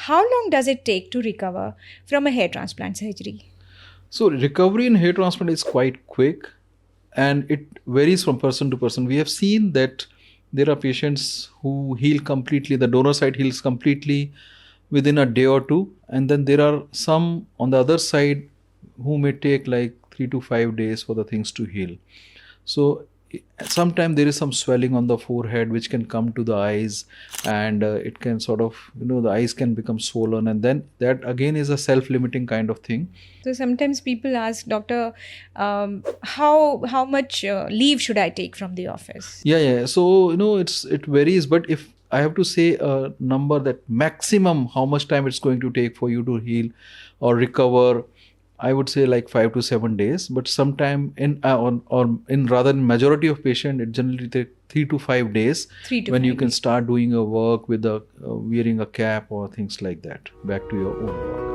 How long does it take to recover from a hair transplant surgery? So recovery in hair transplant is quite quick, and it varies from person to person. We have seen that there are patients who heal completely, the donor side heals completely within a day or two, and then there are some on the other side who may take like 3 to 5 days for the things to heal. So sometimes there is some swelling on the forehead which can come to the eyes, and it can sort of, the eyes can become swollen, and then that again is a self-limiting kind of thing. So sometimes people ask, doctor, how much leave should I take from the office? Yeah. So it varies, but if I have to say a number, that maximum how much time it's going to take for you to heal or recover, I would say like 5 to 7 days. But sometime in or in rather in majority of patient, it generally take 3 to 5 days 3 to 5 when you can days. start doing a work with wearing a cap or things like that, back to your own work.